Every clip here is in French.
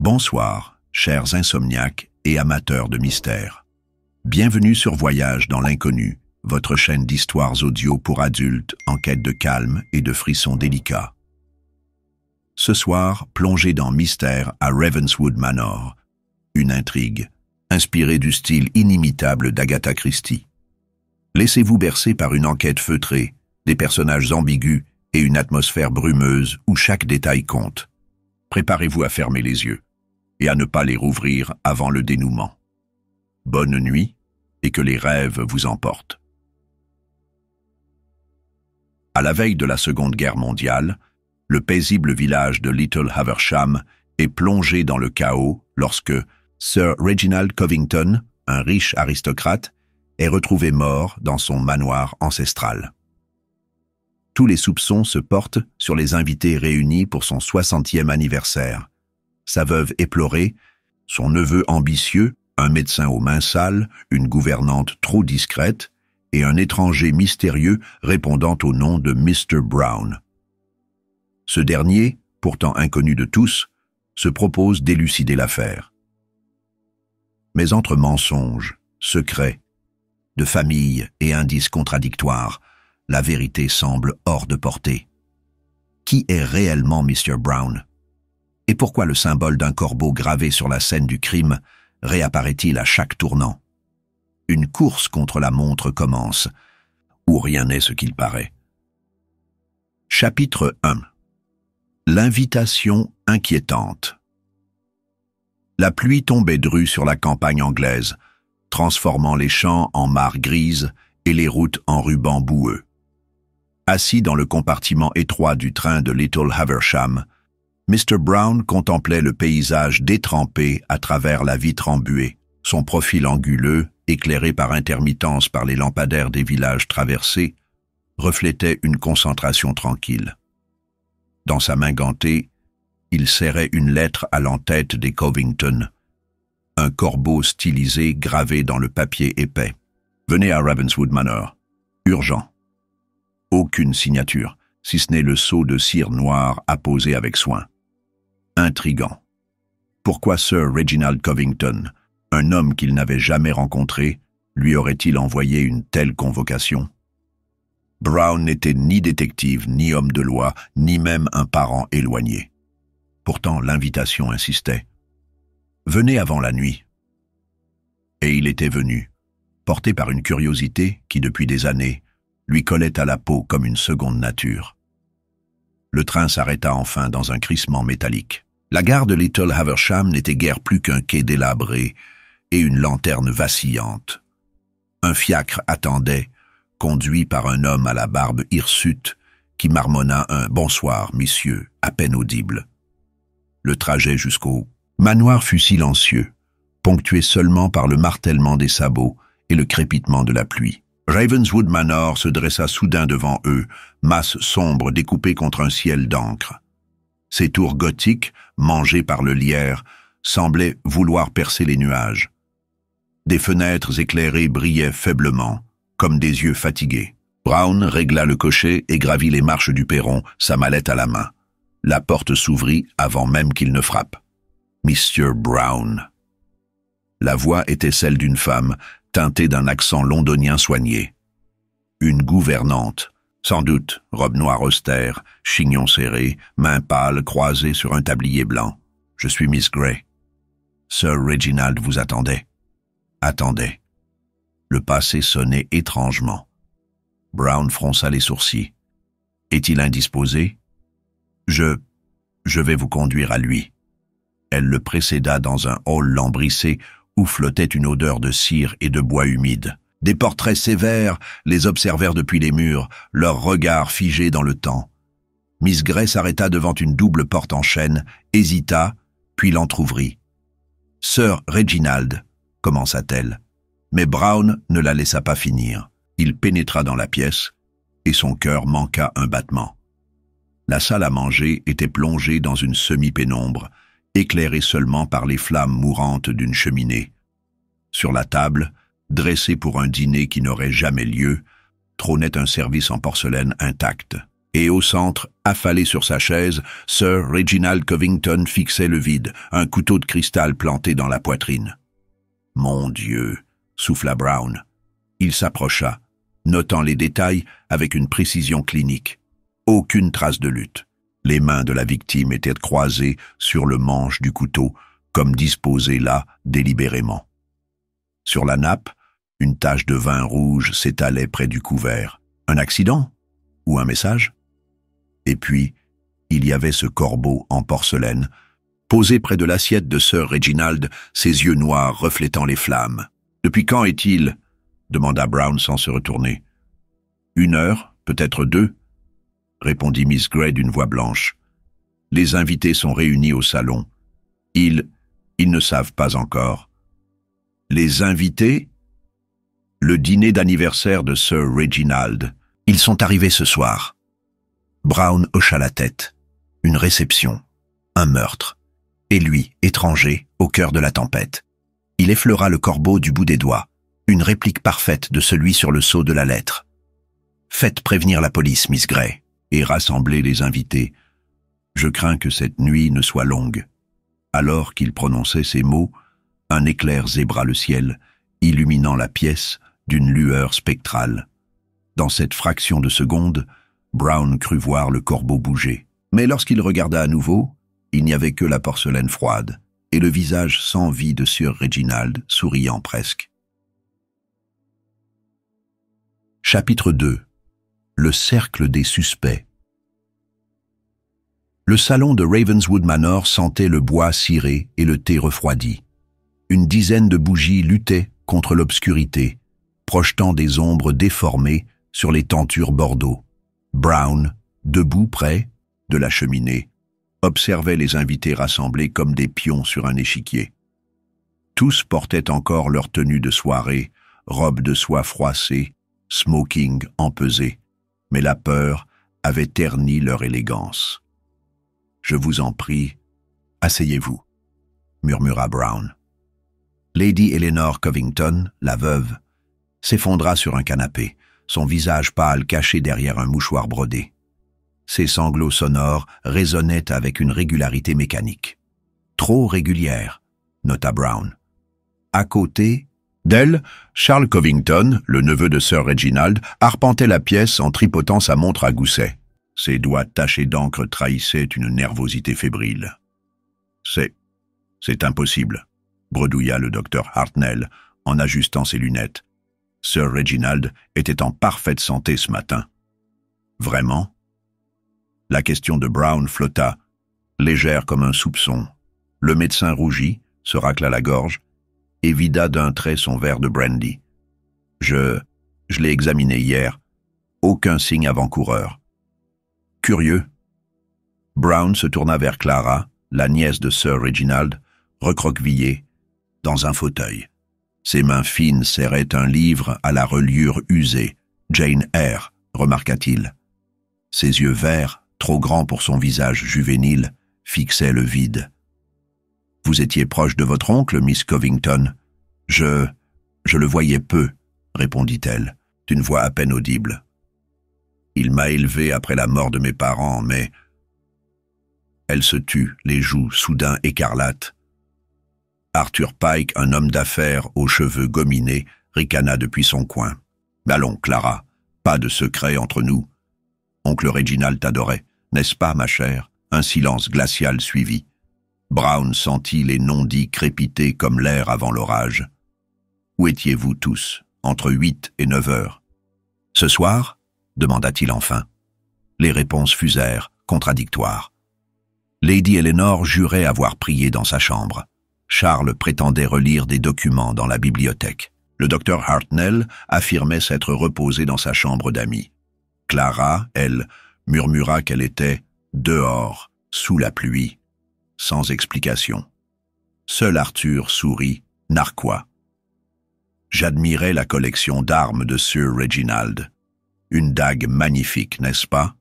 Bonsoir, chers insomniaques et amateurs de mystères. Bienvenue sur Voyage dans l'inconnu, votre chaîne d'histoires audio pour adultes en quête de calme et de frissons délicats. Ce soir, plongez dans Mystère à Ravenswood Manor, une intrigue, inspirée du style inimitable d'Agatha Christie. Laissez-vous bercer par une enquête feutrée, des personnages ambigus et une atmosphère brumeuse où chaque détail compte. Préparez-vous à fermer les yeux et à ne pas les rouvrir avant le dénouement. Bonne nuit et que les rêves vous emportent. À la veille de la Seconde Guerre mondiale, le paisible village de Little Haversham est plongé dans le chaos lorsque Sir Reginald Covington, un riche aristocrate, est retrouvé mort dans son manoir ancestral. Tous les soupçons se portent sur les invités réunis pour son 60e anniversaire. Sa veuve éplorée, son neveu ambitieux, un médecin aux mains sales, une gouvernante trop discrète et un étranger mystérieux répondant au nom de Mr. Brown. Ce dernier, pourtant inconnu de tous, se propose d'élucider l'affaire. Mais entre mensonges, secrets, de famille et indices contradictoires, la vérité semble hors de portée. Qui est réellement Mr. Brown? Et pourquoi le symbole d'un corbeau gravé sur la scène du crime réapparaît-il à chaque tournant? Une course contre la montre commence, où rien n'est ce qu'il paraît. Chapitre 1. L'invitation inquiétante. La pluie tombait drue sur la campagne anglaise, transformant les champs en mares grises et les routes en rubans boueux. Assis dans le compartiment étroit du train de Little Haversham, Mr. Brown contemplait le paysage détrempé à travers la vitre embuée, son profil anguleux, éclairé par intermittence par les lampadaires des villages traversés, reflétait une concentration tranquille. Dans sa main gantée, il serrait une lettre à l'entête des Covington, un corbeau stylisé gravé dans le papier épais. « Venez à Ravenswood Manor. Urgent. » Aucune signature, si ce n'est le sceau de cire noire apposé avec soin. Intrigant. Pourquoi Sir Reginald Covington, un homme qu'il n'avait jamais rencontré, lui aurait-il envoyé une telle convocation? Brown n'était ni détective, ni homme de loi, ni même un parent éloigné. Pourtant, l'invitation insistait. « Venez avant la nuit. » Et il était venu, porté par une curiosité qui, depuis des années, lui collait à la peau comme une seconde nature. Le train s'arrêta enfin dans un crissement métallique. La gare de Little Haversham n'était guère plus qu'un quai délabré et une lanterne vacillante. Un fiacre attendait, conduit par un homme à la barbe hirsute qui marmonna un « bonsoir, messieurs » à peine audible. Le trajet jusqu'au manoir fut silencieux, ponctué seulement par le martèlement des sabots et le crépitement de la pluie. Ravenswood Manor se dressa soudain devant eux, masse sombre découpée contre un ciel d'encre. Ses tours gothiques, mangées par le lierre, semblaient vouloir percer les nuages. Des fenêtres éclairées brillaient faiblement, comme des yeux fatigués. Brown régla le cocher et gravit les marches du perron, sa mallette à la main. La porte s'ouvrit avant même qu'il ne frappe. « Mr. Brown ». La voix était celle d'une femme, teintée d'un accent londonien soigné. Une gouvernante, sans doute, robe noire austère, chignon serré, mains pâles croisées sur un tablier blanc. « Je suis Miss Grey. Sir Reginald vous attendait. » Attendait. Le passé sonnait étrangement. Brown fronça les sourcils. « Est-il indisposé? »« Je vais vous conduire à lui. » Elle le précéda dans un hall lambrissé où flottait une odeur de cire et de bois humide. Des portraits sévères les observèrent depuis les murs, leurs regards figés dans le temps. Miss Grey s'arrêta devant une double porte en chêne, hésita, puis l'entr'ouvrit. « Sir Reginald » commença-t-elle, mais Brown ne la laissa pas finir. Il pénétra dans la pièce, et son cœur manqua un battement. La salle à manger était plongée dans une semi-pénombre, éclairée seulement par les flammes mourantes d'une cheminée. Sur la table, dressée pour un dîner qui n'aurait jamais lieu, trônait un service en porcelaine intact. Et au centre, affalé sur sa chaise, Sir Reginald Covington fixait le vide, un couteau de cristal planté dans la poitrine. « Mon Dieu !» souffla Brown. Il s'approcha, notant les détails avec une précision clinique. Aucune trace de lutte. Les mains de la victime étaient croisées sur le manche du couteau, comme disposées là délibérément. Sur la nappe, une tache de vin rouge s'étalait près du couvert. Un accident? Ou un message? Et puis, il y avait ce corbeau en porcelaine, posé près de l'assiette de Sir Reginald, ses yeux noirs reflétant les flammes. « Depuis quand est-il » demanda Brown sans se retourner. « 1 heure, peut-être 2 » répondit Miss Grey d'une voix blanche. « Les invités sont réunis au salon. Ils ne savent pas encore. » « Les invités ?» Le dîner d'anniversaire de Sir Reginald. Ils sont arrivés ce soir. Brown hocha la tête. Une réception. Un meurtre. Et lui, étranger, au cœur de la tempête. Il effleura le corbeau du bout des doigts. Une réplique parfaite de celui sur le sceau de la lettre. « Faites prévenir la police, Miss Grey, et rassemblez les invités. Je crains que cette nuit ne soit longue. » Alors qu'il prononçait ces mots, un éclair zébra le ciel, illuminant la pièce d'une lueur spectrale. Dans cette fraction de seconde, Brown crut voir le corbeau bouger. Mais lorsqu'il regarda à nouveau, il n'y avait que la porcelaine froide et le visage sans vie de Sir Reginald, souriant presque. Chapitre 2. Le cercle des suspects. Le salon de Ravenswood Manor sentait le bois ciré et le thé refroidi. Une dizaine de bougies luttaient contre l'obscurité, projetant des ombres déformées sur les tentures bordeaux. Brown, debout près de la cheminée, observait les invités rassemblés comme des pions sur un échiquier. Tous portaient encore leur tenue de soirée, robes de soie froissée, smoking empesé, mais la peur avait terni leur élégance. « Je vous en prie, asseyez-vous » murmura Brown. Lady Eleanor Covington, la veuve, s'effondra sur un canapé, son visage pâle caché derrière un mouchoir brodé. Ses sanglots sonores résonnaient avec une régularité mécanique. Trop régulière, nota Brown. À côté d'elle, Charles Covington, le neveu de Sir Reginald, arpentait la pièce en tripotant sa montre à gousset. Ses doigts tachés d'encre trahissaient une nervosité fébrile. « C'est impossible », bredouilla le docteur Hartnell en ajustant ses lunettes. Sir Reginald était en parfaite santé ce matin. « Vraiment ?» La question de Brown flotta, légère comme un soupçon. Le médecin rougit, se racla la gorge et vida d'un trait son verre de brandy. « Je l'ai examiné hier. Aucun signe avant-coureur. » Curieux. Brown se tourna vers Clara, la nièce de Sir Reginald, recroquevillée, dans un fauteuil. Ses mains fines serraient un livre à la reliure usée. « Jane Eyre », remarqua-t-il. Ses yeux verts, trop grands pour son visage juvénile, fixaient le vide. « Vous étiez proche de votre oncle, Miss Covington ? » Je le voyais peu, répondit-elle, d'une voix à peine audible. « Il m'a élevé après la mort de mes parents, mais... » Elle se tut, les joues soudain écarlates. Arthur Pike, un homme d'affaires aux cheveux gominés, ricana depuis son coin. « Allons, Clara, pas de secret entre nous. Oncle Reginald t'adorait, n'est-ce pas, ma chère ?» Un silence glacial suivit. Brown sentit les non-dits crépiter comme l'air avant l'orage. « Où étiez-vous tous, entre 8 et 9 heures ?»« Ce soir ?» demanda-t-il enfin. Les réponses fusèrent, contradictoires. Lady Eleanor jurait avoir prié dans sa chambre. Charles prétendait relire des documents dans la bibliothèque. Le docteur Hartnell affirmait s'être reposé dans sa chambre d'amis. Clara, elle, murmura qu'elle était dehors, sous la pluie, sans explication. Seul Arthur sourit, narquois. J'admirais la collection d'armes de Sir Reginald. Une dague magnifique, n'est-ce pas?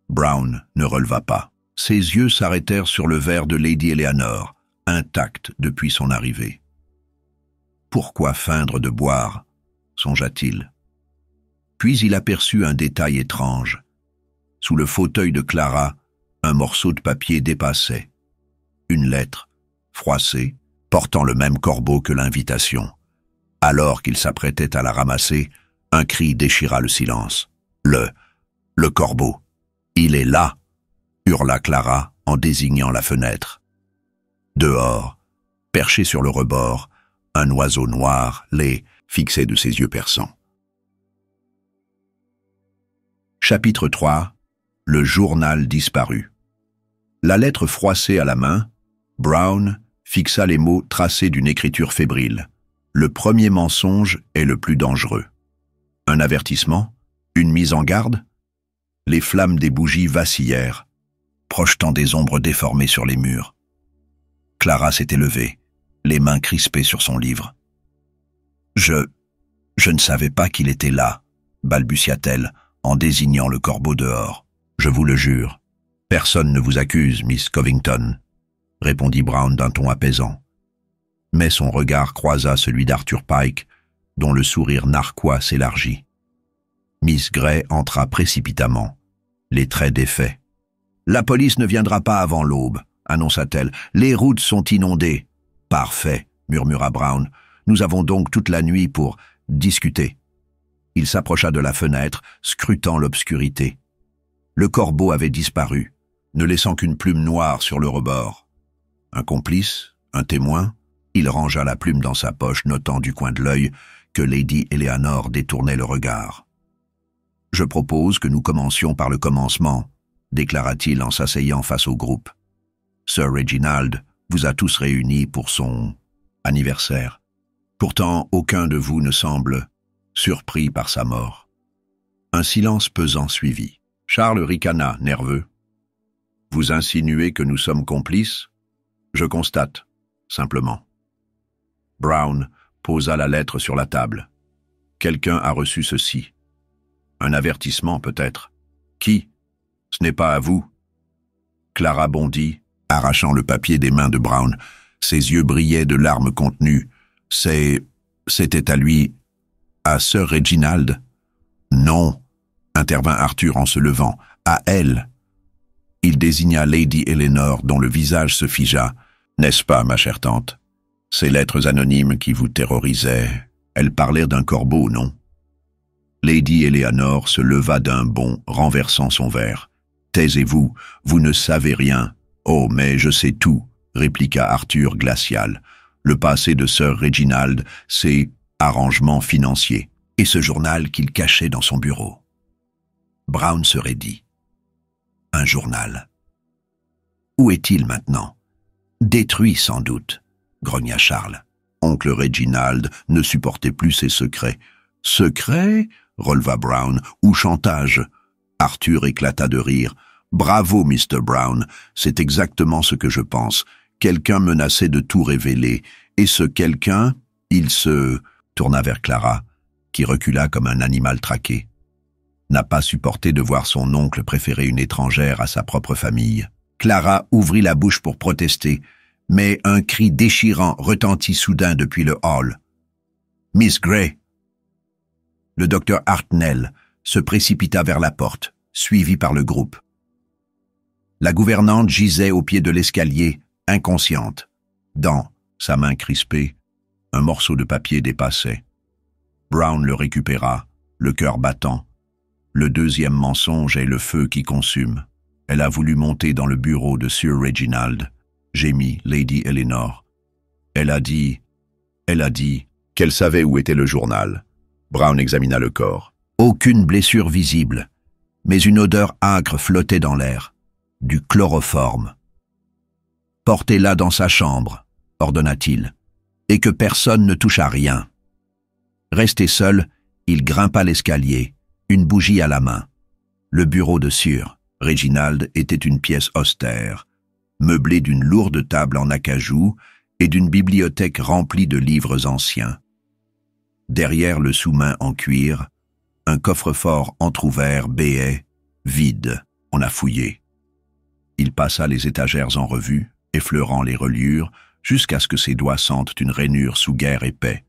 Brown ne releva pas. Ses yeux s'arrêtèrent sur le verre de Lady Eleanor, intact depuis son arrivée. Pourquoi feindre de boire, songea-t-il. Puis il aperçut un détail étrange. Sous le fauteuil de Clara, un morceau de papier dépassait. Une lettre, froissée, portant le même corbeau que l'invitation. Alors qu'il s'apprêtait à la ramasser, un cri déchira le silence. Le corbeau. Il est là, hurla Clara en désignant la fenêtre. Dehors, perché sur le rebord, un oiseau noir, laid, fixait de ses yeux perçants. Chapitre 3. Le journal disparu. La lettre froissée à la main, Brown fixa les mots tracés d'une écriture fébrile. Le premier mensonge est le plus dangereux. Un avertissement? Une mise en garde? Les flammes des bougies vacillèrent, projetant des ombres déformées sur les murs. Clara s'était levée, les mains crispées sur son livre. Je ne savais pas qu'il était là, balbutia-t-elle, en désignant le corbeau dehors. Je vous le jure. Personne ne vous accuse, Miss Covington, répondit Brown d'un ton apaisant. Mais son regard croisa celui d'Arthur Pike, dont le sourire narquois s'élargit. Miss Gray entra précipitamment, les traits défaits. « La police ne viendra pas avant l'aube, » annonça-t-elle. « Les routes sont inondées. »« Parfait, » murmura Brown. « Nous avons donc toute la nuit pour discuter. » Il s'approcha de la fenêtre, scrutant l'obscurité. Le corbeau avait disparu, ne laissant qu'une plume noire sur le rebord. Un complice, un témoin, il rangea la plume dans sa poche, notant du coin de l'œil que Lady Eleanor détournait le regard. « Je propose que nous commencions par le commencement, » déclara-t-il en s'asseyant face au groupe. « Sir Reginald vous a tous réunis pour son anniversaire. Pourtant, aucun de vous ne semble surpris par sa mort. » Un silence pesant suivit. Charles ricana, nerveux. « Vous insinuez que nous sommes complices ? Je constate, simplement. » Brown posa la lettre sur la table. « Quelqu'un a reçu ceci. Un avertissement, peut-être. Qui ? Ce n'est pas à vous. » Clara bondit, arrachant le papier des mains de Brown. Ses yeux brillaient de larmes contenues. « C'était à lui, à Sir Reginald. »« Non, » intervint Arthur en se levant, « à elle. » Il désigna Lady Eleanor, dont le visage se figea. « N'est-ce pas, ma chère tante? Ces lettres anonymes qui vous terrorisaient, elles parlaient d'un corbeau, non ?» Lady Eleanor se leva d'un bond, renversant son verre. « Taisez-vous, vous ne savez rien. »« Oh, mais je sais tout, » répliqua Arthur glacial. « Le passé de Sir Reginald, c'est arrangement financier, et ce journal qu'il cachait dans son bureau. » Brown se raidit. Un journal. Où est-il maintenant? Détruit sans doute, grogna Charles. Oncle Reginald ne supportait plus ses secrets. Secrets? Releva Brown. Ou chantage? Arthur éclata de rire. Bravo, Mr. Brown, c'est exactement ce que je pense. Quelqu'un menaçait de tout révéler, et ce quelqu'un, il se tourna vers Clara, qui recula comme un animal traqué. N'a pas supporté de voir son oncle préférer une étrangère à sa propre famille. Clara ouvrit la bouche pour protester, mais un cri déchirant retentit soudain depuis le hall. « Miss Gray !» Le docteur Hartnell se précipita vers la porte, suivi par le groupe. La gouvernante gisait au pied de l'escalier, inconsciente. Dans sa main crispée, un morceau de papier dépassait. Brown le récupéra, le cœur battant. Le deuxième mensonge est le feu qui consume. Elle a voulu monter dans le bureau de Sir Reginald, gémit Lady Eleanor. Elle a dit qu'elle savait où était le journal. Brown examina le corps. Aucune blessure visible, mais une odeur âcre flottait dans l'air. Du chloroforme. « Portez-la dans sa chambre, » ordonna-t-il, « et que personne ne touche à rien. » Resté seul, il grimpa l'escalier, une bougie à la main. Le bureau de Sir Reginald était une pièce austère, meublée d'une lourde table en acajou et d'une bibliothèque remplie de livres anciens. Derrière le sous-main en cuir, un coffre-fort entrouvert béait, vide, on a fouillé. Il passa les étagères en revue, effleurant les reliures, jusqu'à ce que ses doigts sentent une rainure sous guerre épais,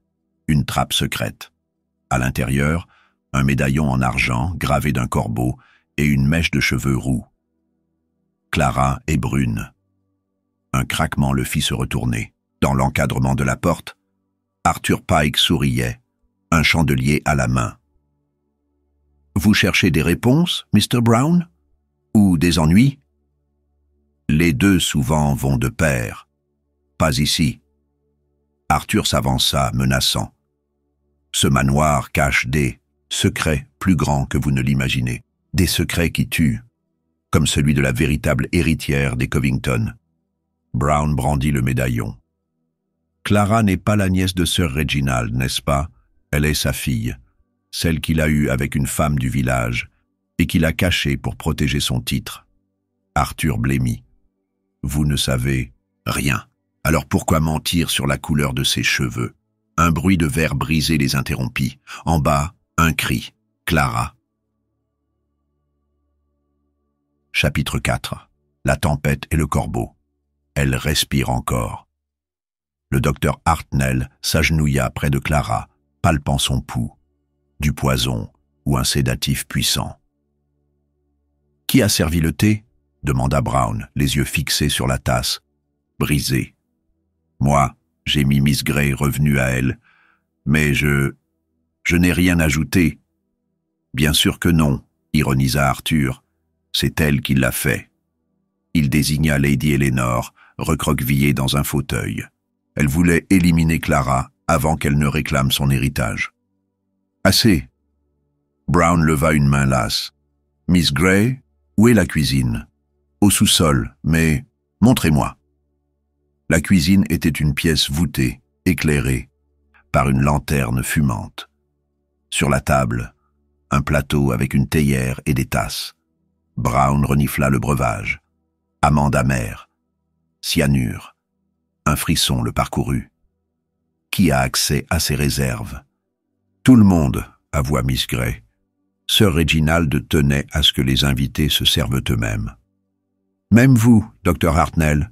une trappe secrète. À l'intérieur, un médaillon en argent, gravé d'un corbeau, et une mèche de cheveux roux. Clara est brune. Un craquement le fit se retourner. Dans l'encadrement de la porte, Arthur Pike souriait, un chandelier à la main. « Vous cherchez des réponses, Mr. Brown? Ou des ennuis? » Les deux souvent vont de pair. Pas ici. Arthur s'avança, menaçant. Ce manoir cache des secrets plus grands que vous ne l'imaginez. Des secrets qui tuent, comme celui de la véritable héritière des Covington. Brown brandit le médaillon. Clara n'est pas la nièce de Sir Reginald, n'est-ce pas? Elle est sa fille, celle qu'il a eue avec une femme du village, et qu'il a cachée pour protéger son titre. Arthur blêmit. Vous ne savez rien. Alors pourquoi mentir sur la couleur de ses cheveux? Un bruit de verre brisé les interrompit. En bas, un cri. Clara. Chapitre 4. La tempête et le corbeau. Elle respire encore. Le docteur Hartnell s'agenouilla près de Clara, palpant son pouls. Du poison ou un sédatif puissant. « Qui a servi le thé ?» demanda Brown, les yeux fixés sur la tasse, brisée. « Moi, j'ai mis Miss Gray revenue à elle, mais je n'ai rien ajouté. »« Bien sûr que non, » ironisa Arthur. « C'est elle qui l'a fait. » Il désigna Lady Eleanor, recroquevillée dans un fauteuil. Elle voulait éliminer Clara avant qu'elle ne réclame son héritage. « Assez. » Brown leva une main lasse. « Miss Gray, où est la cuisine? »« Au sous-sol, mais montrez-moi. » La cuisine était une pièce voûtée, éclairée, par une lanterne fumante. Sur la table, un plateau avec une théière et des tasses. Brown renifla le breuvage. Amande amère, cyanure. Un frisson le parcourut. Qui a accès à ces réserves? Tout le monde, avoua Miss Gray. Sir Reginald tenait à ce que les invités se servent eux-mêmes. Même vous, docteur Hartnell.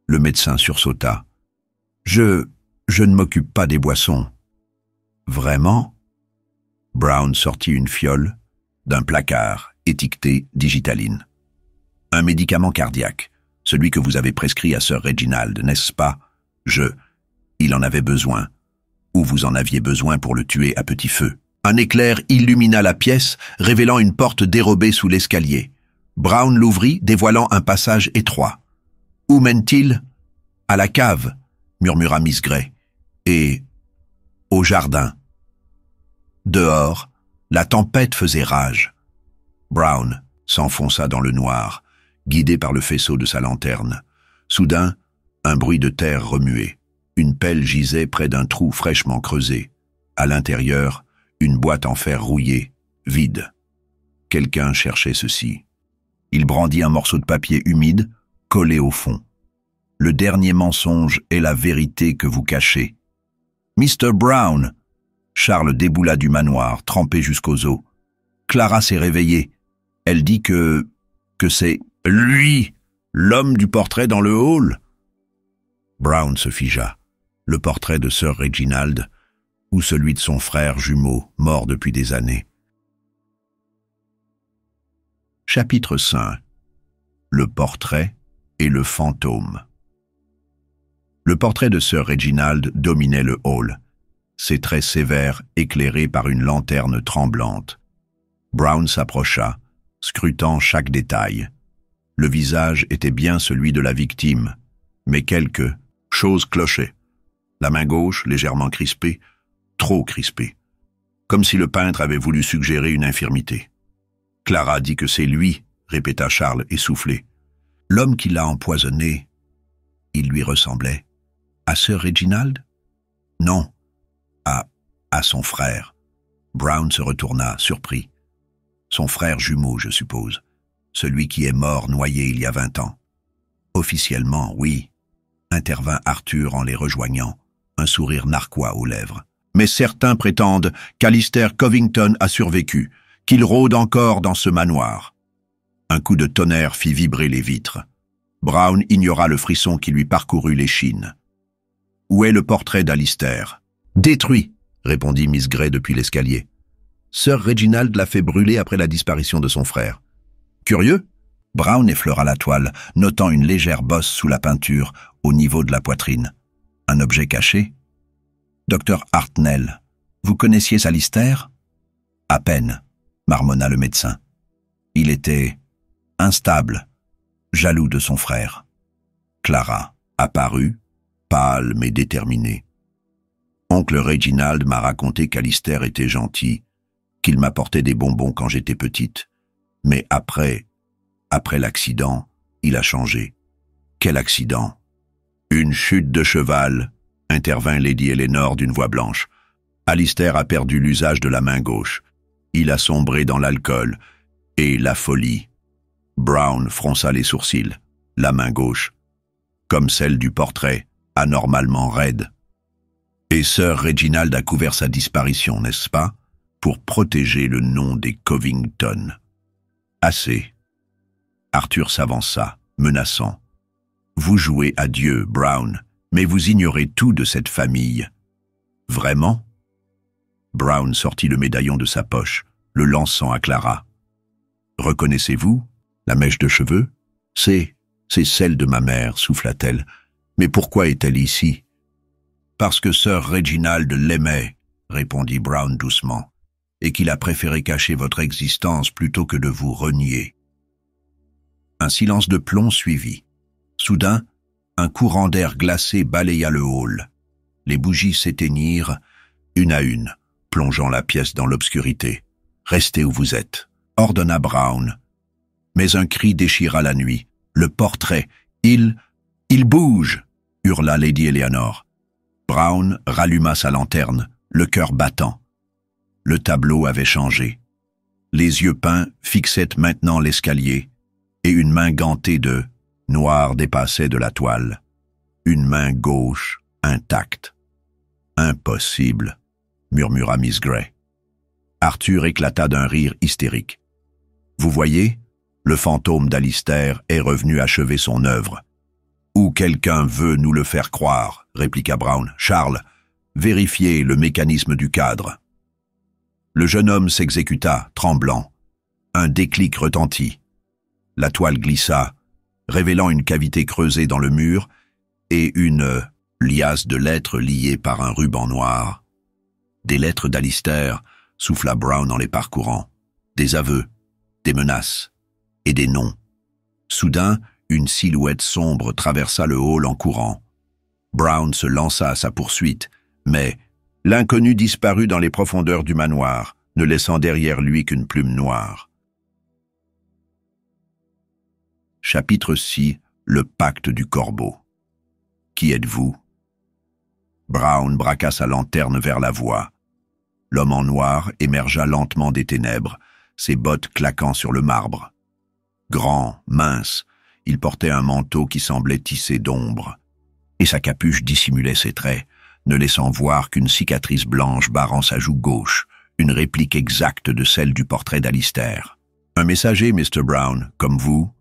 Le médecin sursauta. Je ne m'occupe pas des boissons. Vraiment? Brown sortit une fiole d'un placard étiqueté Digitaline. Un médicament cardiaque, celui que vous avez prescrit à Sir Reginald, n'est-ce pas? Il en avait besoin. Ou vous en aviez besoin pour le tuer à petit feu. Un éclair illumina la pièce, révélant une porte dérobée sous l'escalier. Brown l'ouvrit, dévoilant un passage étroit. « Où mène-t-il ?»« À la cave, » murmura Miss Gray. « Et au jardin. » Dehors, la tempête faisait rage. Brown s'enfonça dans le noir, guidé par le faisceau de sa lanterne. Soudain, un bruit de terre remuait. Une pelle gisait près d'un trou fraîchement creusé. À l'intérieur, une boîte en fer rouillée, vide. Quelqu'un cherchait ceci. Il brandit un morceau de papier humide, collé au fond. « Le dernier mensonge est la vérité que vous cachez. »« Mr. Brown !» Charles déboula du manoir, trempé jusqu'aux os. Clara s'est réveillée. Elle dit que c'est lui, l'homme du portrait dans le hall. Brown se figea. Le portrait de Sir Reginald ou celui de son frère jumeau, mort depuis des années. Chapitre 5. Le portrait et le fantôme. Le portrait de Sir Reginald dominait le hall, ses traits sévères éclairés par une lanterne tremblante. Brown s'approcha, scrutant chaque détail. Le visage était bien celui de la victime, mais quelque chose clochait. La main gauche, légèrement crispée, trop crispée, comme si le peintre avait voulu suggérer une infirmité. Clara dit que c'est lui, répéta Charles essoufflé. L'homme qui l'a empoisonné, il lui ressemblait. À Sir Reginald? Non, à son frère. Brown se retourna, surpris. Son frère jumeau, je suppose. Celui qui est mort noyé il y a 20 ans. Officiellement, oui, intervint Arthur en les rejoignant, un sourire narquois aux lèvres. Mais certains prétendent qu'Alistair Covington a survécu, qu'il rôde encore dans ce manoir. Un coup de tonnerre fit vibrer les vitres. Brown ignora le frisson qui lui parcourut l'échine. Où est le portrait d'Alistair? Détruit, répondit Miss Gray depuis l'escalier. Sir Reginald l'a fait brûler après la disparition de son frère. Curieux? Brown effleura la toile, notant une légère bosse sous la peinture, au niveau de la poitrine. Un objet caché? Docteur Hartnell, vous connaissiez Alistair? À peine, marmonna le médecin. Il était instable, jaloux de son frère. Clara apparut, pâle mais déterminée. Oncle Reginald m'a raconté qu'Alistair était gentil, qu'il m'apportait des bonbons quand j'étais petite. Mais après l'accident, il a changé. Quel accident? Une chute de cheval, intervint Lady Eleanor d'une voix blanche. Alistair a perdu l'usage de la main gauche. Il a sombré dans l'alcool et la folie. Brown fronça les sourcils, la main gauche, comme celle du portrait, anormalement raide. Et Sir Reginald a couvert sa disparition, n'est-ce pas, pour protéger le nom des Covington. Assez. Arthur s'avança, menaçant. Vous jouez à Dieu, Brown, mais vous ignorez tout de cette famille. Vraiment? Brown sortit le médaillon de sa poche, le lançant à Clara. Reconnaissez-vous la mèche de cheveux? C'est celle de ma mère, souffla-t-elle. Mais pourquoi est-elle ici? Parce que Sir Reginald l'aimait, répondit Brown doucement, et qu'il a préféré cacher votre existence plutôt que de vous renier. Un silence de plomb suivit. Soudain, un courant d'air glacé balaya le hall. Les bougies s'éteignirent, une à une, plongeant la pièce dans l'obscurité. « Restez où vous êtes », ordonna Brown. Mais un cri déchira la nuit. Le portrait, il bouge, hurla Lady Eleanor. Brown ralluma sa lanterne, le cœur battant. Le tableau avait changé. Les yeux peints fixaient maintenant l'escalier, et une main gantée de noir dépassait de la toile. Une main gauche, intacte. Impossible, murmura Miss Grey. Arthur éclata d'un rire hystérique. Vous voyez, le fantôme d'Alistair est revenu achever son œuvre. Ou quelqu'un veut nous le faire croire, répliqua Brown. Charles, vérifiez le mécanisme du cadre. Le jeune homme s'exécuta, tremblant. Un déclic retentit. La toile glissa, révélant une cavité creusée dans le mur et une liasse de lettres liées par un ruban noir. Des lettres d'Alistair, souffla Brown en les parcourant. Des aveux, des menaces et des noms. Soudain, une silhouette sombre traversa le hall en courant. Brown se lança à sa poursuite, mais l'inconnu disparut dans les profondeurs du manoir, ne laissant derrière lui qu'une plume noire. Chapitre 6. Le pacte du corbeau. Qui êtes-vous? Brown braqua sa lanterne vers la voie. L'homme en noir émergea lentement des ténèbres, ses bottes claquant sur le marbre. Grand, mince, il portait un manteau qui semblait tissé d'ombre, et sa capuche dissimulait ses traits, ne laissant voir qu'une cicatrice blanche barrant sa joue gauche, une réplique exacte de celle du portrait d'Alistair. Un messager, Mr. Brown, comme vous?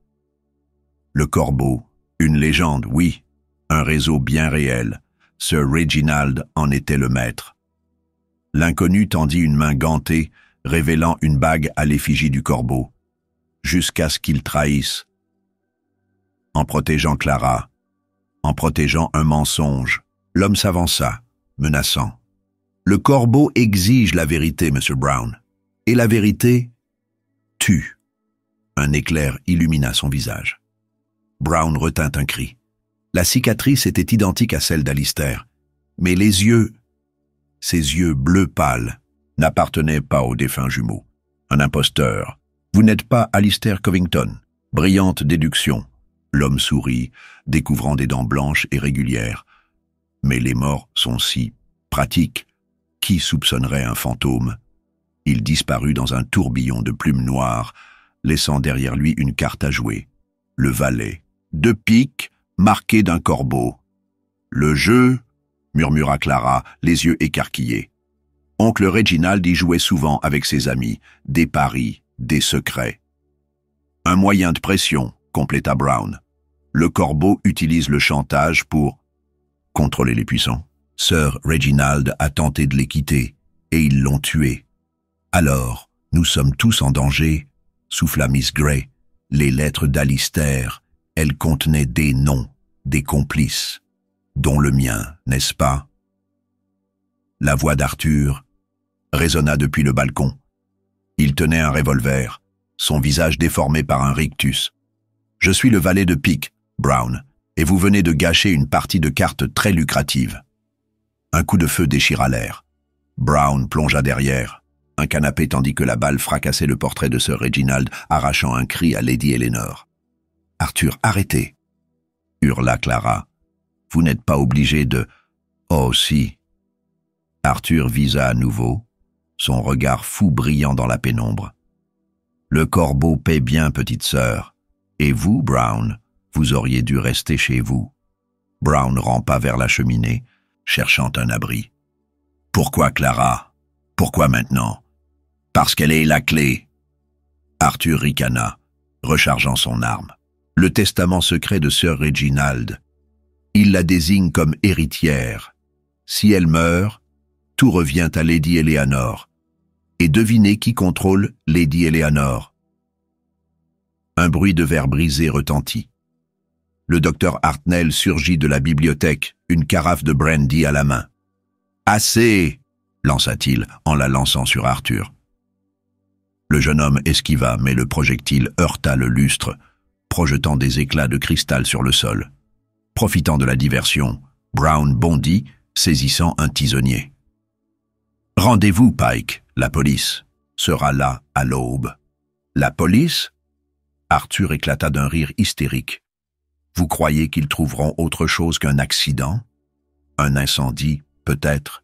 Le corbeau, une légende, oui, un réseau bien réel. Sir Reginald en était le maître. L'inconnu tendit une main gantée, révélant une bague à l'effigie du corbeau, jusqu'à ce qu'il trahisse. En protégeant Clara, en protégeant un mensonge, l'homme s'avança, menaçant. Le corbeau exige la vérité, Monsieur Brown, et la vérité tue. Un éclair illumina son visage. Brown retint un cri. La cicatrice était identique à celle d'Alistair, mais les yeux, ses yeux bleu pâle, n'appartenaient pas au défunt jumeau. Un imposteur. Vous n'êtes pas Alistair Covington. Brillante déduction. L'homme sourit, découvrant des dents blanches et régulières. Mais les morts sont si pratiques. Qui soupçonnerait un fantôme? Il disparut dans un tourbillon de plumes noires, laissant derrière lui une carte à jouer. Le valet. 2 piques, marquées d'un corbeau. Le jeu, murmura Clara, les yeux écarquillés. Oncle Reginald y jouait souvent avec ses amis, des paris, des secrets. Un moyen de pression, compléta Brown. Le corbeau utilise le chantage pour contrôler les puissants. Sir Reginald a tenté de les quitter, et ils l'ont tué. Alors, nous sommes tous en danger, souffla Miss Grey. Les lettres d'Alistair, elles contenaient des noms, des complices, dont le mien, n'est-ce pas? La voix d'Arthur résonna depuis le balcon. Il tenait un revolver, son visage déformé par un rictus. « Je suis le valet de pique, Brown, et vous venez de gâcher une partie de cartes très lucrative. » Un coup de feu déchira l'air. Brown plongea derrière un canapé tandis que la balle fracassait le portrait de Sir Reginald, arrachant un cri à Lady Eleanor. « Arthur, arrêtez !» hurla Clara. « Vous n'êtes pas obligé de... »« Oh, si !» Arthur visa à nouveau, son regard fou brillant dans la pénombre. « Le corbeau paie bien, petite sœur. Et vous, Brown, vous auriez dû rester chez vous. » Brown rampa vers la cheminée, cherchant un abri. « Pourquoi, Clara? Pourquoi maintenant? » « Parce qu'elle est la clé. » Arthur ricana, rechargeant son arme. « Le testament secret de Sir Reginald. Il la désigne comme héritière. Si elle meurt, tout revient à Lady Eleanor. Et devinez qui contrôle Lady Eleanor. » Un bruit de verre brisé retentit. Le docteur Hartnell surgit de la bibliothèque, une carafe de brandy à la main. « Assez !» lança-t-il en la lançant sur Arthur. Le jeune homme esquiva, mais le projectile heurta le lustre, projetant des éclats de cristal sur le sol. Profitant de la diversion, Brown bondit, saisissant un tisonnier. « Rendez-vous, Pike, la police sera là à l'aube. »« La police ?» Arthur éclata d'un rire hystérique. « Vous croyez qu'ils trouveront autre chose qu'un accident? Un incendie, peut-être ?»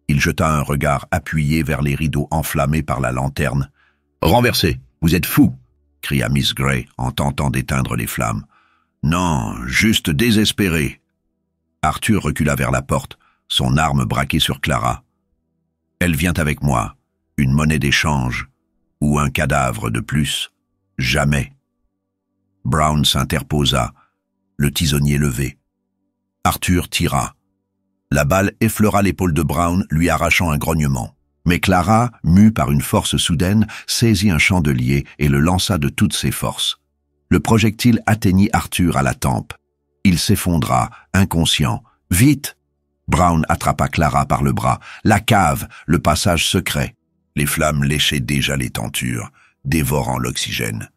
Il jeta un regard appuyé vers les rideaux enflammés par la lanterne. « Renversez, vous êtes fou !» cria Miss Grey en tentant d'éteindre les flammes. « Non, juste désespéré. » Arthur recula vers la porte, son arme braquée sur Clara. « Elle vient avec moi, une monnaie d'échange, ou un cadavre de plus. Jamais. » Brown s'interposa, le tisonnier levé. Arthur tira. La balle effleura l'épaule de Brown, lui arrachant un grognement. Mais Clara, mue par une force soudaine, saisit un chandelier et le lança de toutes ses forces. Le projectile atteignit Arthur à la tempe. Il s'effondra, inconscient. « Vite !» Brown attrapa Clara par le bras. « La cave, le passage secret. » Les flammes léchaient déjà les tentures, dévorant l'oxygène.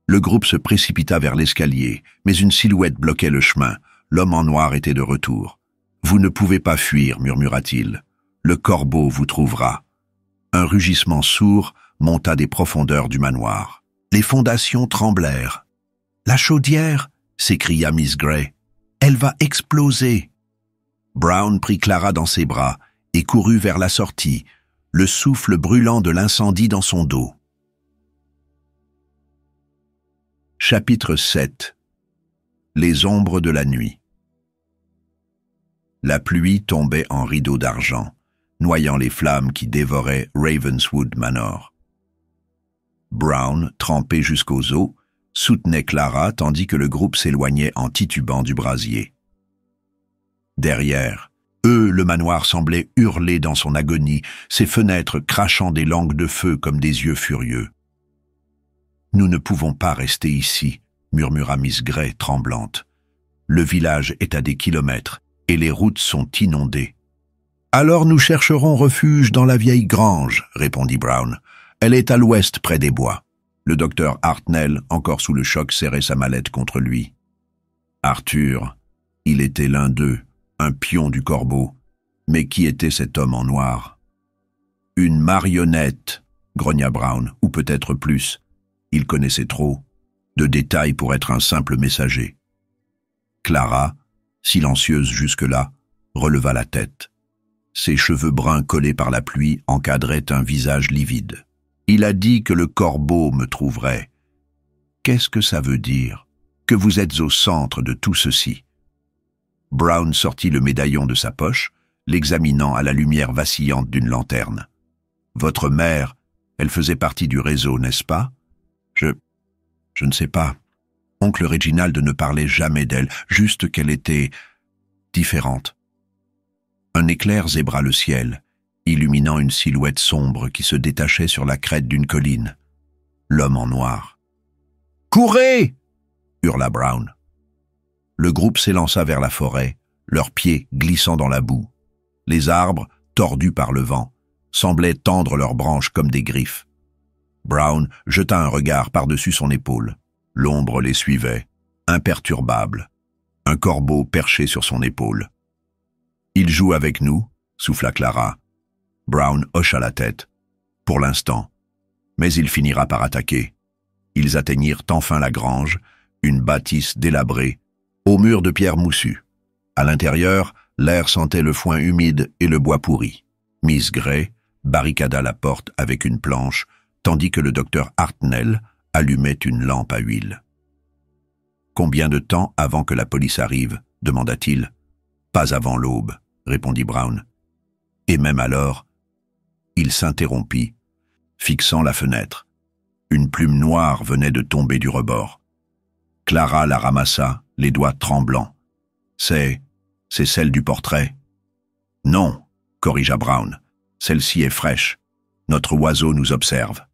Le groupe se précipita vers l'escalier, mais une silhouette bloquait le chemin. L'homme en noir était de retour. « Vous ne pouvez pas fuir, murmura-t-il. Le corbeau vous trouvera. » Un rugissement sourd monta des profondeurs du manoir. Les fondations tremblèrent. « La chaudière !» s'écria Miss Grey. « Elle va exploser !» Brown prit Clara dans ses bras et courut vers la sortie, le souffle brûlant de l'incendie dans son dos. Chapitre 7. Les ombres de la nuit. La pluie tombait en rideaux d'argent, noyant les flammes qui dévoraient Ravenswood Manor. Brown, trempé jusqu'aux os, soutenait Clara tandis que le groupe s'éloignait en titubant du brasier. Derrière, le manoir semblait hurler dans son agonie, ses fenêtres crachant des langues de feu comme des yeux furieux. « Nous ne pouvons pas rester ici, » murmura Miss Grey tremblante. « Le village est à des kilomètres et les routes sont inondées. »« Alors nous chercherons refuge dans la vieille grange, » répondit Brown. « Elle est à l'ouest près des bois. » Le docteur Hartnell, encore sous le choc, serrait sa mallette contre lui. Arthur, il était l'un d'eux, un pion du corbeau. Mais qui était cet homme en noir? « Une marionnette, » grogna Brown, ou peut-être plus. Il connaissait trop de détails pour être un simple messager. Clara, silencieuse jusque-là, releva la tête. Ses cheveux bruns collés par la pluie encadraient un visage livide. « Il a dit que le corbeau me trouverait. Qu'est-ce que ça veut dire? Que vous êtes au centre de tout ceci. » Brown sortit le médaillon de sa poche, l'examinant à la lumière vacillante d'une lanterne. « Votre mère, elle faisait partie du réseau, n'est-ce pas? » Je ne sais pas. Oncle Reginald ne parlait jamais d'elle, juste qu'elle était différente. Un éclair zébra le ciel, illuminant une silhouette sombre qui se détachait sur la crête d'une colline. L'homme en noir. Courez! Hurla Brown. Le groupe s'élança vers la forêt, leurs pieds glissant dans la boue. Les arbres, tordus par le vent, semblaient tendre leurs branches comme des griffes. Brown jeta un regard par-dessus son épaule. L'ombre les suivait, imperturbable. Un corbeau perché sur son épaule. « Il joue avec nous », souffla Clara. Brown hocha la tête. Pour l'instant. Mais il finira par attaquer. Ils atteignirent enfin la grange, une bâtisse délabrée, aux murs de pierre moussue. À l'intérieur, l'air sentait le foin humide et le bois pourri. Miss Grey barricada la porte avec une planche, tandis que le docteur Hartnell allumait une lampe à huile. « Combien de temps avant que la police arrive » demanda-t-il. « Pas avant l'aube » répondit Brown. Et même alors, il s'interrompit, fixant la fenêtre. Une plume noire venait de tomber du rebord. Clara la ramassa, les doigts tremblants. « C'est celle du portrait ?»« Non » corrigea Brown. « Celle-ci est fraîche. Notre oiseau nous observe. »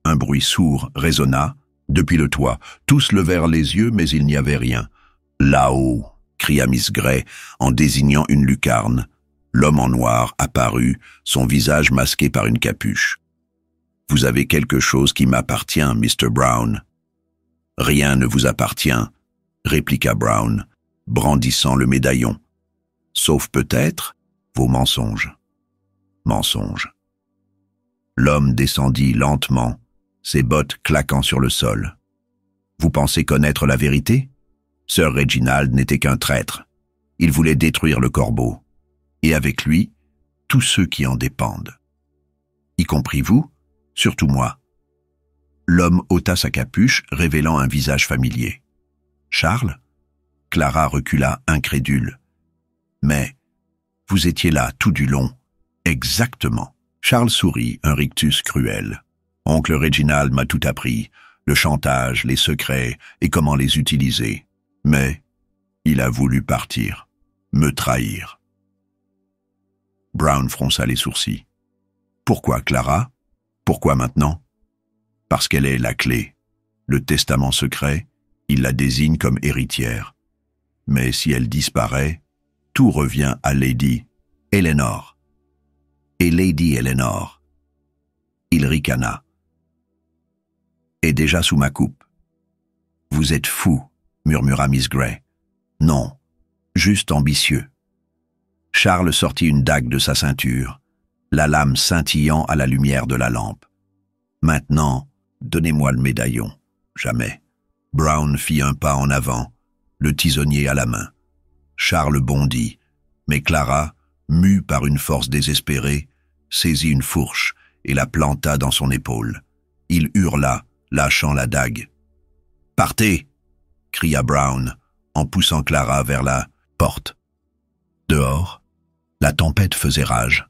Un bruit sourd résonna. Depuis le toit, tous levèrent les yeux, mais il n'y avait rien. « Là-haut !» cria Miss Grey en désignant une lucarne. L'homme en noir apparut, son visage masqué par une capuche. « Vous avez quelque chose qui m'appartient, Mr. Brown. »« Rien ne vous appartient, » répliqua Brown, brandissant le médaillon. « Sauf peut-être vos mensonges. » Mensonges. L'homme descendit lentement, ses bottes claquant sur le sol. « Vous pensez connaître la vérité ? Sir Reginald n'était qu'un traître. Il voulait détruire le corbeau. Et avec lui, tous ceux qui en dépendent. Y compris vous, surtout moi. » L'homme ôta sa capuche, révélant un visage familier. « Charles ?» Clara recula, incrédule. « Mais vous étiez là tout du long. Exactement. » Charles sourit, un rictus cruel. « Oncle Reginald m'a tout appris, le chantage, les secrets et comment les utiliser. Mais il a voulu partir, me trahir. » Brown fronça les sourcils. « Pourquoi, Clara? Pourquoi maintenant? » Parce qu'elle est la clé. Le testament secret, il la désigne comme héritière. Mais si elle disparaît, tout revient à Lady Eleanor. Et Lady Eleanor. Il ricana. Est déjà sous ma coupe. « Vous êtes fou, » murmura Miss Grey. « Non, juste ambitieux. » Charles sortit une dague de sa ceinture, la lame scintillant à la lumière de la lampe. « Maintenant, donnez-moi le médaillon. » Jamais. Brown fit un pas en avant, le tisonnier à la main. Charles bondit, mais Clara, mue par une force désespérée, saisit une fourche et la planta dans son épaule. Il hurla, lâchant la dague. « Partez !» cria Brown, en poussant Clara vers la porte. Dehors, la tempête faisait rage.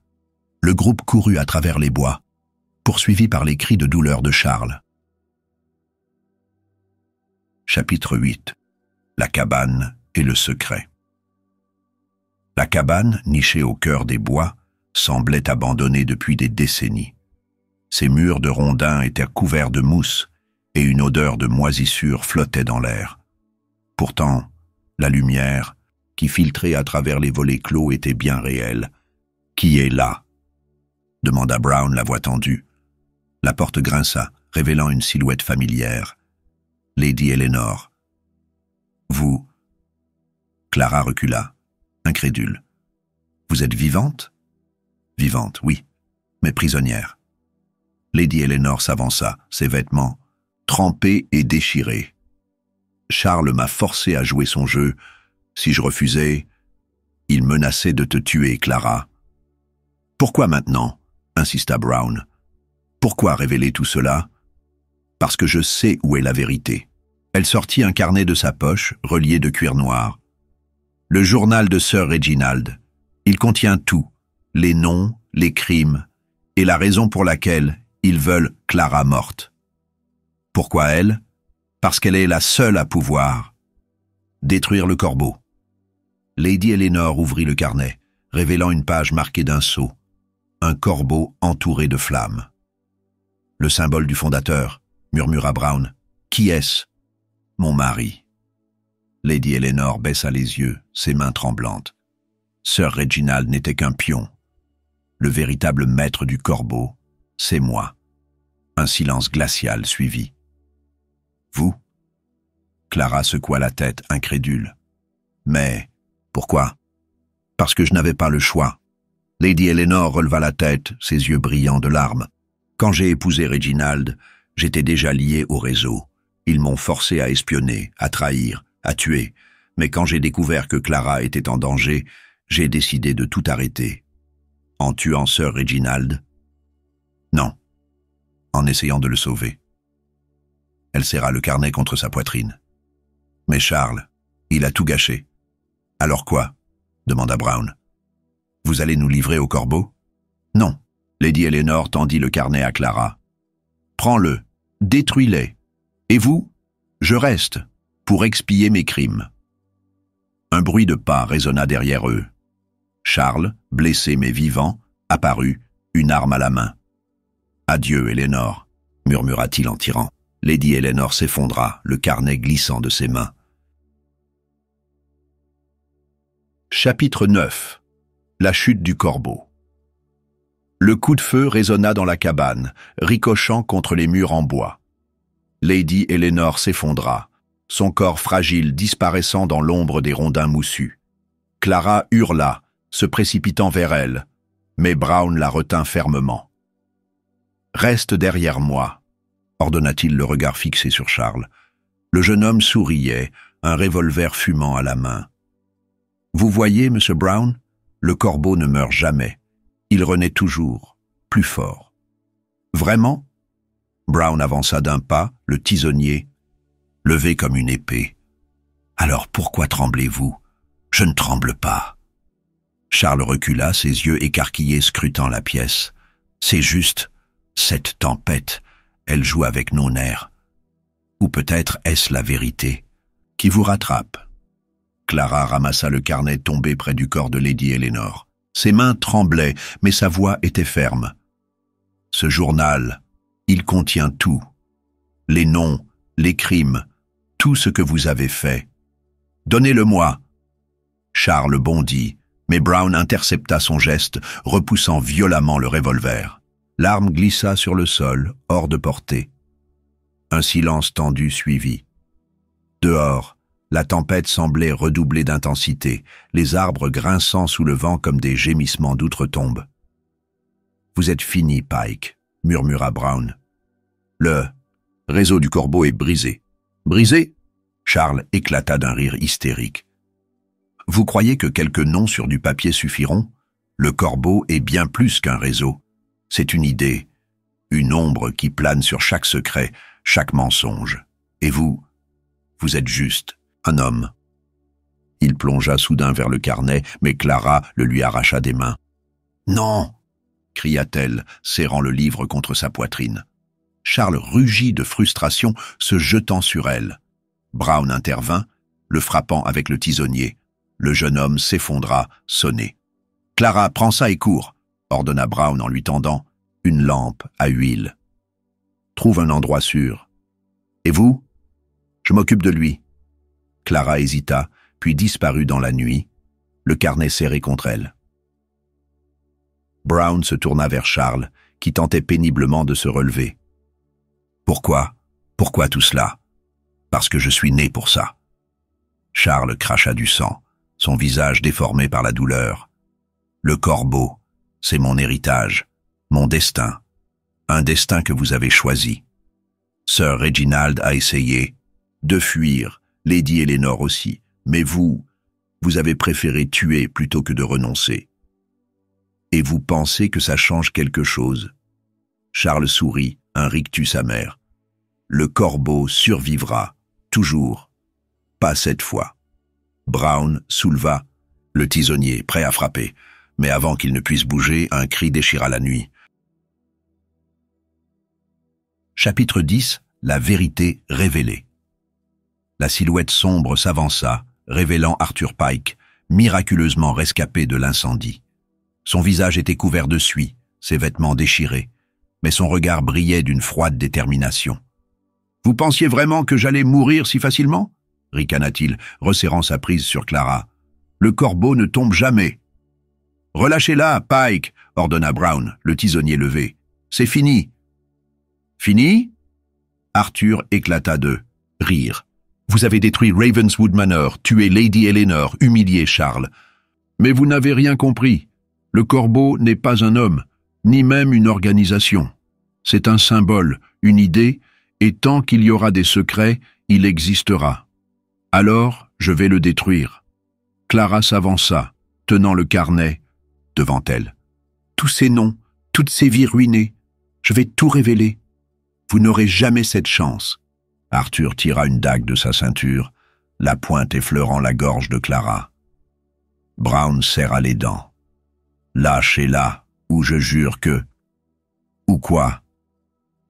Le groupe courut à travers les bois, poursuivi par les cris de douleur de Charles. Chapitre 8. La cabane et le secret. La cabane, nichée au cœur des bois, semblait abandonnée depuis des décennies. Ses murs de rondins étaient couverts de mousse et une odeur de moisissure flottait dans l'air. Pourtant, la lumière, qui filtrait à travers les volets clos, était bien réelle. « Qui est là ?» demanda Brown, la voix tendue. La porte grinça, révélant une silhouette familière. Lady Eleanor. « Vous ?» Clara recula, incrédule. « Vous êtes vivante ?»« Vivante, oui, mais prisonnière. » Lady Eleanor s'avança, ses vêtements, trempés et déchirés. « Charles m'a forcé à jouer son jeu. Si je refusais, il menaçait de te tuer, Clara. »« Pourquoi maintenant ?» insista Brown. « Pourquoi révéler tout cela ? Parce que je sais où est la vérité. » Elle sortit un carnet de sa poche, relié de cuir noir. « Le journal de Sir Reginald. Il contient tout, les noms, les crimes, et la raison pour laquelle ils veulent Clara morte. Pourquoi elle ? Parce qu'elle est la seule à pouvoir détruire le corbeau. » Lady Eleanor ouvrit le carnet, révélant une page marquée d'un sceau. Un corbeau entouré de flammes. « Le symbole du fondateur, » murmura Brown. Qui est-ce? Mon mari. Lady Eleanor baissa les yeux, ses mains tremblantes. Sir Reginald n'était qu'un pion. Le véritable maître du corbeau, c'est moi. Un silence glacial suivit. Vous? Clara secoua la tête, incrédule. Mais pourquoi? Parce que je n'avais pas le choix. Lady Eleanor releva la tête, ses yeux brillants de larmes. Quand j'ai épousé Reginald, j'étais déjà lié au réseau. Ils m'ont forcé à espionner, à trahir, à tuer. Mais quand j'ai découvert que Clara était en danger, j'ai décidé de tout arrêter. En tuant Sir Reginald? Non. En essayant de le sauver. Elle serra le carnet contre sa poitrine. Mais Charles, il a tout gâché. Alors quoi? Demanda Brown. Vous allez nous livrer au corbeau? Non. Lady Eleanor tendit le carnet à Clara. Prends-le, détruis-les. Et vous? Je reste, pour expier mes crimes. Un bruit de pas résonna derrière eux. Charles, blessé mais vivant, apparut, une arme à la main. Adieu, Eleanor, murmura-t-il en tirant. Lady Eleanor s'effondra, le carnet glissant de ses mains. Chapitre 9. La chute du corbeau. Le coup de feu résonna dans la cabane, ricochant contre les murs en bois. Lady Eleanor s'effondra, son corps fragile disparaissant dans l'ombre des rondins moussus. Clara hurla, se précipitant vers elle, mais Brown la retint fermement. « Reste derrière moi », ordonna-t-il le regard fixé sur Charles. Le jeune homme souriait, un revolver fumant à la main. « Vous voyez, Monsieur Brown, le corbeau ne meurt jamais. Il renaît toujours, plus fort. »« Vraiment ?» Brown avança d'un pas, le tisonnier, levé comme une épée. « Alors pourquoi tremblez-vous? Je ne tremble pas. » Charles recula, ses yeux écarquillés scrutant la pièce. « C'est juste, cette tempête, elle joue avec nos nerfs. Ou peut-être est-ce la vérité qui vous rattrape ?» Clara ramassa le carnet tombé près du corps de Lady Eleanor. Ses mains tremblaient, mais sa voix était ferme. « Ce journal, il contient tout. Les noms, les crimes, tout ce que vous avez fait. Donnez-le-moi. » Charles bondit, mais Brown intercepta son geste, repoussant violemment le revolver. L'arme glissa sur le sol, hors de portée. Un silence tendu suivit. Dehors, la tempête semblait redoubler d'intensité, les arbres grinçant sous le vent comme des gémissements d'outre-tombe. « Vous êtes fini, Pike, » murmura Brown. « Le réseau du corbeau est brisé. »« Brisé ?» Charles éclata d'un rire hystérique. « Vous croyez que quelques noms sur du papier suffiront? Le corbeau est bien plus qu'un réseau. C'est une idée, une ombre qui plane sur chaque secret, chaque mensonge. Et vous êtes juste un homme. » Il plongea soudain vers le carnet, mais Clara le lui arracha des mains. « Non !» cria-t-elle, serrant le livre contre sa poitrine. Charles rugit de frustration, se jetant sur elle. Brown intervint, le frappant avec le tisonnier. Le jeune homme s'effondra, sonné. « Clara, prends ça et cours !» ordonna Brown en lui tendant une lampe à huile. « Trouve un endroit sûr. »« Et vous ?»« Je m'occupe de lui. » Clara hésita, puis disparut dans la nuit, le carnet serré contre elle. Brown se tourna vers Charles, qui tentait péniblement de se relever. « Pourquoi? Pourquoi tout cela? Parce que je suis né pour ça. » Charles cracha du sang, son visage déformé par la douleur. « Le corbeau, c'est mon héritage, mon destin, un destin que vous avez choisi. Sir Reginald a essayé de fuir, Lady Eleanor aussi, mais vous avez préféré tuer plutôt que de renoncer. Et vous pensez que ça change quelque chose? » Charles sourit, un rictus amer. « Le corbeau survivra, toujours. Pas cette fois. » Brown souleva le tisonnier, prêt à frapper, mais avant qu'il ne puisse bouger, un cri déchira la nuit. Chapitre 10. La vérité révélée. La silhouette sombre s'avança, révélant Arthur Pike, miraculeusement rescapé de l'incendie. Son visage était couvert de suie, ses vêtements déchirés, mais son regard brillait d'une froide détermination. « Vous pensiez vraiment que j'allais mourir si facilement » ricana-t-il, resserrant sa prise sur Clara. « Le corbeau ne tombe jamais. »« Relâchez-la, Pike !» ordonna Brown, le tisonnier levé. « C'est fini. »« Fini ?» Arthur éclata de rire. « Vous avez détruit Ravenswood Manor, tué Lady Eleanor, humilié Charles. Mais vous n'avez rien compris. Le corbeau n'est pas un homme, ni même une organisation. C'est un symbole, une idée, et tant qu'il y aura des secrets, il existera. Alors, je vais le détruire. » Clara s'avança, tenant le carnet devant elle. « Tous ces noms, toutes ces vies ruinées, je vais tout révéler. Vous n'aurez jamais cette chance. » Arthur tira une dague de sa ceinture, la pointe effleurant la gorge de Clara. Brown serra les dents. « Lâchez-la, ou je jure que... »« Ou quoi ?»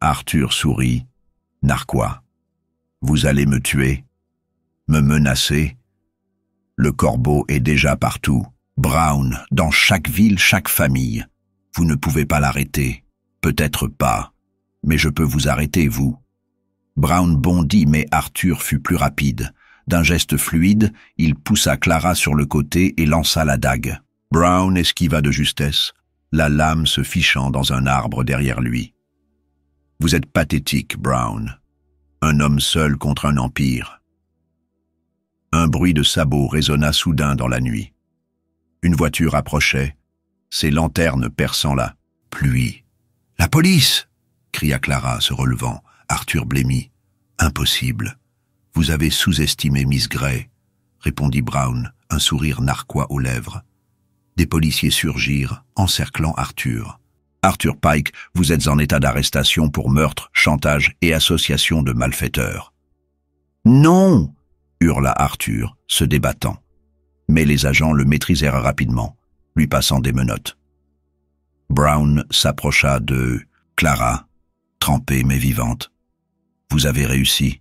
Arthur sourit. « Narquois. Vous allez me tuer? Me menacer? Le corbeau est déjà partout. Brown, dans chaque ville, chaque famille. Vous ne pouvez pas l'arrêter. Peut-être pas. Mais je peux vous arrêter, vous. » Brown bondit, mais Arthur fut plus rapide. D'un geste fluide, il poussa Clara sur le côté et lança la dague. Brown esquiva de justesse, la lame se fichant dans un arbre derrière lui. « Vous êtes pathétique, Brown. Un homme seul contre un empire. » Un bruit de sabots résonna soudain dans la nuit. Une voiture approchait, ses lanternes perçant la pluie. « La police !» cria Clara, se relevant. Arthur blêmit. « Impossible. Vous avez sous-estimé Miss Grey, » répondit Brown, un sourire narquois aux lèvres. Des policiers surgirent, encerclant Arthur. « Arthur Pike, vous êtes en état d'arrestation pour meurtre, chantage et association de malfaiteurs. »« Non !» hurla Arthur, se débattant. Mais les agents le maîtrisèrent rapidement, lui passant des menottes. Brown s'approcha de Clara, trempée mais vivante. « Vous avez réussi.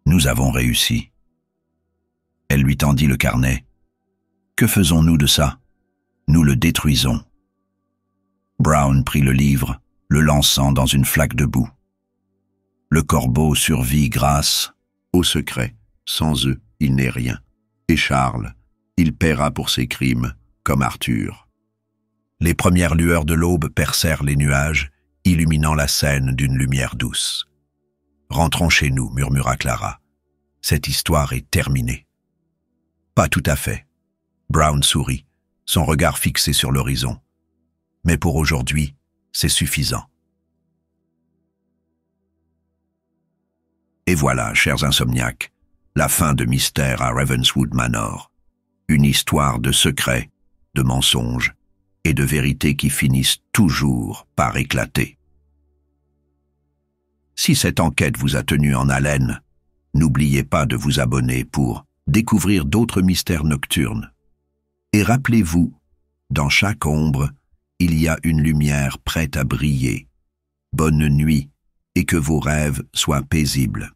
Nous avons réussi. » Elle lui tendit le carnet. « Que faisons-nous de ça? Nous le détruisons. » Brown prit le livre, le lançant dans une flaque de boue. Le corbeau survit grâce au secret. Sans eux, il n'est rien. Et Charles, il paiera pour ses crimes, comme Arthur. Les premières lueurs de l'aube percèrent les nuages, illuminant la scène d'une lumière douce. « Rentrons chez nous, » murmura Clara. « Cette histoire est terminée. » « Pas tout à fait. » Brown sourit, son regard fixé sur l'horizon. « Mais pour aujourd'hui, c'est suffisant. » Et voilà, chers insomniaques, la fin de Mystère à Ravenswood Manor. Une histoire de secrets, de mensonges et de vérités qui finissent toujours par éclater. Si cette enquête vous a tenu en haleine, n'oubliez pas de vous abonner pour découvrir d'autres mystères nocturnes. Et rappelez-vous, dans chaque ombre, il y a une lumière prête à briller. Bonne nuit et que vos rêves soient paisibles.